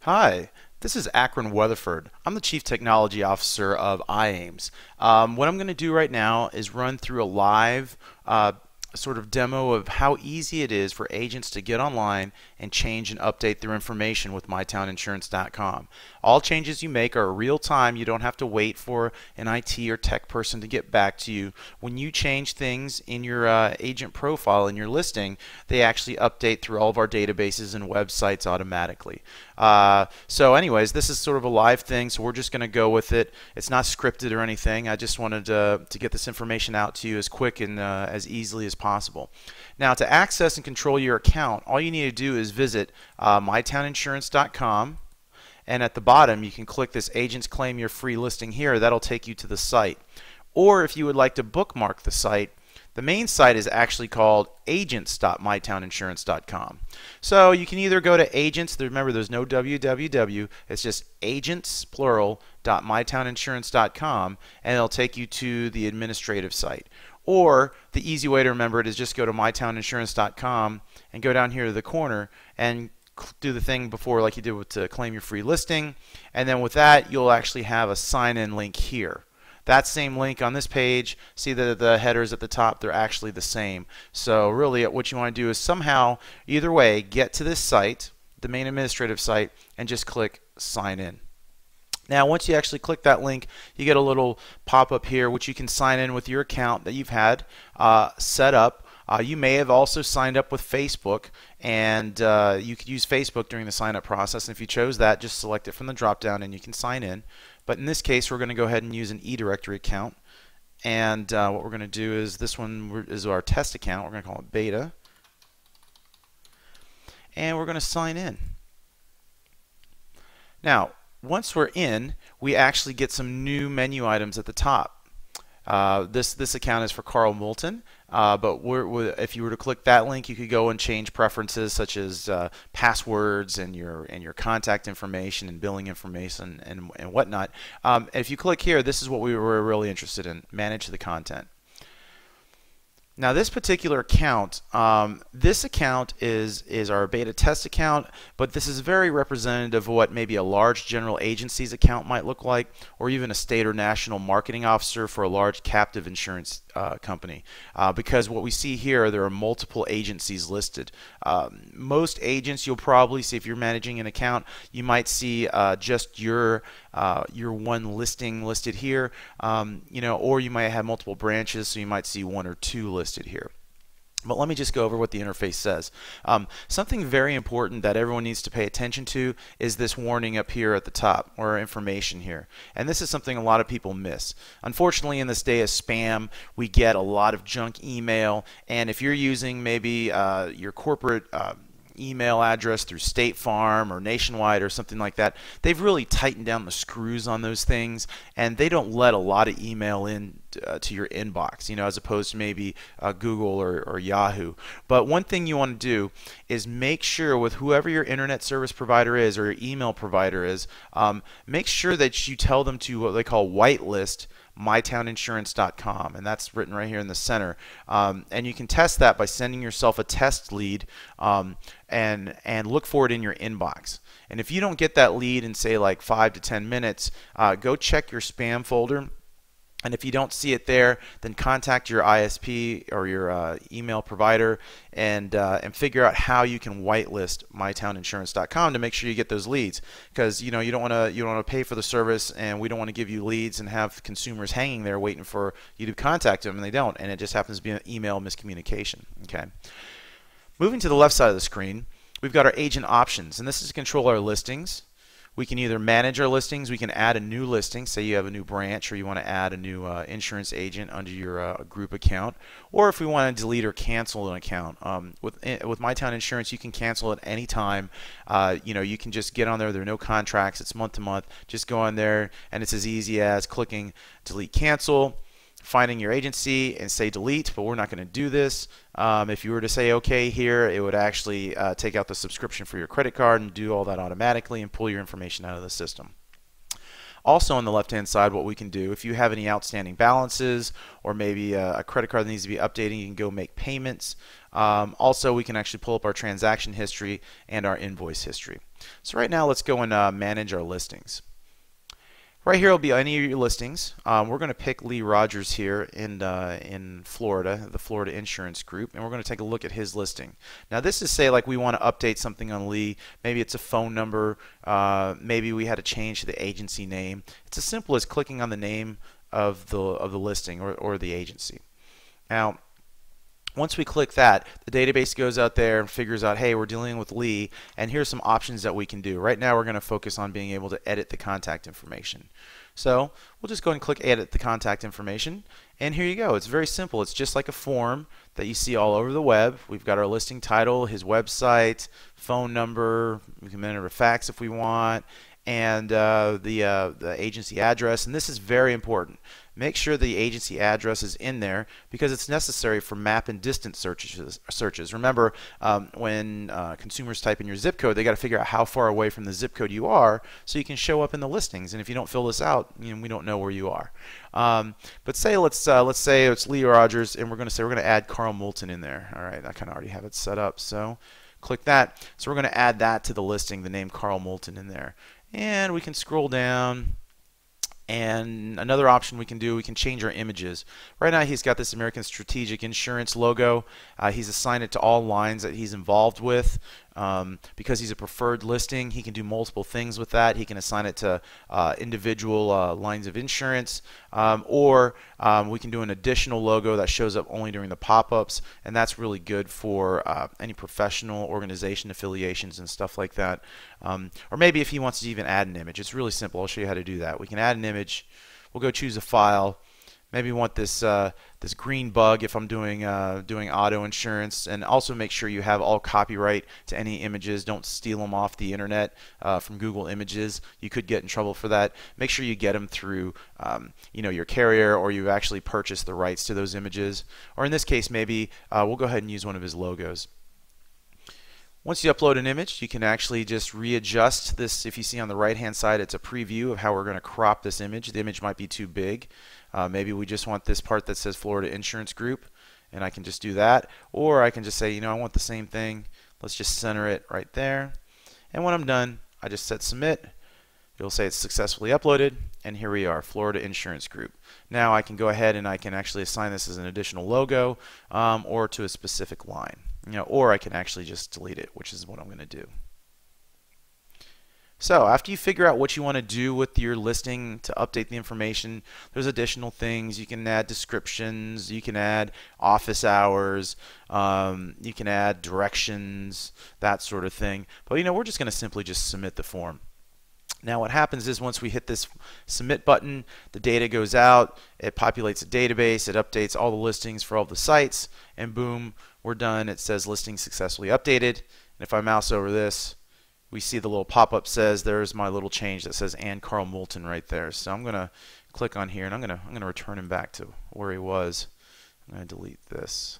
Hi, this is Akron Weatherford. I'm the Chief Technology Officer of iAIMS. What I'm going to do right now is run through a live sort of demo of how easy it is for agents to get online and change and update their information with MyTownInsurance.com. All changes you make are real time. You don't have to wait for an IT or tech person to get back to you. When you change things in your agent profile in your listing, they actually update through all of our databases and websites automatically. So anyways, this is sort of a live thing, so we're just going to go with it. It's not scripted or anything. I just wanted to get this information out to you as quick and as easily as possible. Now, to access and control your account, all you need to do is visit MyTownInsurance.com, and at the bottom you can click this Agents Claim Your Free Listing here. That'll take you to the site. Or if you would like to bookmark the site, the main site is actually called agents.mytowninsurance.com. So you can either go to agents, remember there's no www, it's just agents, plural, .mytowninsurance.com, and it'll take you to the administrative site. Or the easy way to remember it is just go to mytowninsurance.com and go down here to the corner and do the thing before like you did with to claim your free listing, and then with that you'll actually have a sign-in link here. That same link on this page, see the headers at the top, they're actually the same. So really what you want to do is somehow, either way, get to this site, the main administrative site, and just click sign in. Now once you actually click that link, you get a little pop-up here which you can sign in with your account that you've had set up. You may have also signed up with Facebook, and you could use Facebook during the sign-up process, and if you chose that, just select it from the drop-down and you can sign in. But in this case, we're going to go ahead and use an eDirectory account, and what we're going to do is this one is our test account. We're going to call it Beta, and we're going to sign in. Now once we're in, we actually get some new menu items at the top. This account is for Carl Moulton, but if you were to click that link, you could go and change preferences such as passwords and your contact information and billing information and whatnot. If you click here, this is what we were really interested in: manage the content. Now this particular account, is our beta test account, but this is very representative of what maybe a large general agency's account might look like, or even a state or national marketing officer for a large captive insurance company. Because what we see here, there are multiple agencies listed. Most agents, you'll probably see, if you're managing an account, you might see just your one listing listed here, or you might have multiple branches, so you might see one or two listed here. But let me just go over what the interface says. Something very important that everyone needs to pay attention to is this warning up here at the top, or information here. And this is something a lot of people miss. Unfortunately, in this day of spam, we get a lot of junk email, and if you're using maybe your corporate email address through State Farm or Nationwide or something like that, they've really tightened down the screws on those things, and they don't let a lot of email in to your inbox, as opposed to maybe Google or Yahoo. But one thing you want to do is make sure with whoever your internet service provider is or your email provider is, make sure that you tell them to what they call whitelist MyTownInsurance.com, and that's written right here in the center. And you can test that by sending yourself a test lead, and look for it in your inbox. And if you don't get that lead in say like 5 to 10 minutes, go check your spam folder. And if you don't see it there, then contact your ISP or your email provider and figure out how you can whitelist MyTownInsurance.com to make sure you get those leads. Because you don't want to pay for the service, and we don't want to give you leads and have consumers hanging there waiting for you to contact them, and they don't, and it just happens to be an email miscommunication. Okay. Moving to the left side of the screen, we've got our agent options, and this is to control our listings. We can either manage our listings, we can add a new listing, say you have a new branch or you want to add a new insurance agent under your group account, or if we want to delete or cancel an account. With MyTown Insurance, you can cancel at any time. You can just get on there, there are no contracts, it's month to month, just go on there, and it's as easy as clicking delete cancel, finding your agency and say delete, but we're not going to do this. If you were to say OK here, it would actually take out the subscription for your credit card and do all that automatically and pull your information out of the system. Also on the left-hand side, what we can do, if you have any outstanding balances or maybe a credit card that needs to be updated, you can go make payments. Also, we can actually pull up our transaction history and our invoice history. So right now, let's go and manage our listings. Right here will be any of your listings. We're going to pick Lee Rogers here in Florida, the Florida Insurance Group, and we're going to take a look at his listing. Now this is, say, like we want to update something on Lee. Maybe it's a phone number. Maybe we had to change the agency name. It's as simple as clicking on the name of the listing or the agency. Now, once we click that, the database goes out there and figures out, hey, we're dealing with Lee, and here's some options that we can do. Right now we're going to focus on being able to edit the contact information. So we'll just go and click edit the contact information, and here you go. It's very simple. It's just like a form that you see all over the web. We've got our listing title, his website, phone number, we can enter a fax if we want, and the agency address. And this is very important. Make sure the agency address is in there because it's necessary for map and distance searches. Remember, when consumers type in your zip code, they got to figure out how far away from the zip code you are so you can show up in the listings. And if you don't fill this out, we don't know where you are. But say let's say it's Lee Rogers, and we're going to add Carl Moulton in there. All right, I kind of already have it set up, so click that. So we're going to add that to the listing, the name Carl Moulton in there, and we can scroll down. And another option we can do, we can change our images. Right now he's got this American Strategic Insurance logo. He's assigned it to all lines that he's involved with. Because he's a preferred listing, he can do multiple things with that. He can assign it to individual lines of insurance, or we can do an additional logo that shows up only during the pop-ups, and that's really good for any professional organization affiliations and stuff like that. Or maybe if he wants to even add an image. It's really simple. I'll show you how to do that. We can add an image. We'll go choose a file. Maybe we want this this green bug if I'm doing auto insurance, and also make sure you have all copyright to any images. Don't steal them off the internet from Google Images. You could get in trouble for that. Make sure you get them through your carrier, or you've actually purchased the rights to those images. Or in this case, maybe we'll go ahead and use one of his logos. Once you upload an image, you can actually just readjust this. If you see on the right hand side, it's a preview of how we're going to crop this image. The image might be too big. Maybe we just want this part that says Florida Insurance Group, and I can just do that. Or I can just say, I want the same thing. Let's just center it right there. And when I'm done, I just set submit. It'll say it's successfully uploaded, and here we are, Florida Insurance Group. Now I can go ahead and I can actually assign this as an additional logo or to a specific line. Or I can actually just delete it, which is what I'm going to do. So after you figure out what you want to do with your listing to update the information, there's additional things. You can add descriptions, you can add office hours, you can add directions, that sort of thing. But we're just going to simply just submit the form. Now what happens is once we hit this submit button, the data goes out, it populates a database, it updates all the listings for all the sites, and boom, we're done. It says listing successfully updated. And if I mouse over this, we see the little pop-up says there's my little change that says and Carl Moulton right there. So I'm going to click on here, and I'm going to return him back to where he was. I'm going to delete this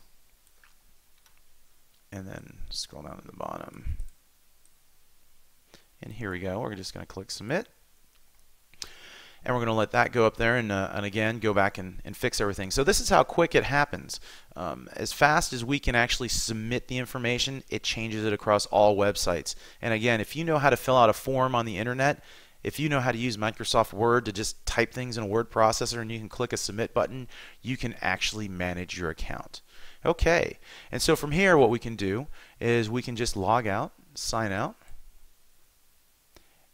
and then scroll down to the bottom. And here we go. We're just going to click submit. And we're going to let that go up there and again go back and fix everything. So this is how quick it happens. As fast as we can actually submit the information, it changes it across all websites. And again, if you know how to fill out a form on the internet, if you know how to use Microsoft Word to just type things in a word processor and you can click a submit button, you can actually manage your account. Okay, and so from here what we can do is we can just log out, sign out,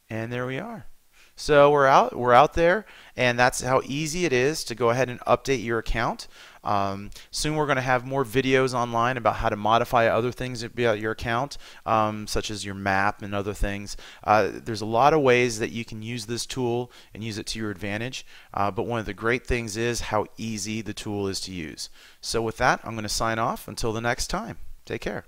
and there we are. So we're out there, and that's how easy it is to go ahead and update your account. Soon we're going to have more videos online about how to modify other things about your account, such as your map and other things. There's a lot of ways that you can use this tool and use it to your advantage, but one of the great things is how easy the tool is to use. So with that, I'm going to sign off until the next time. Take care.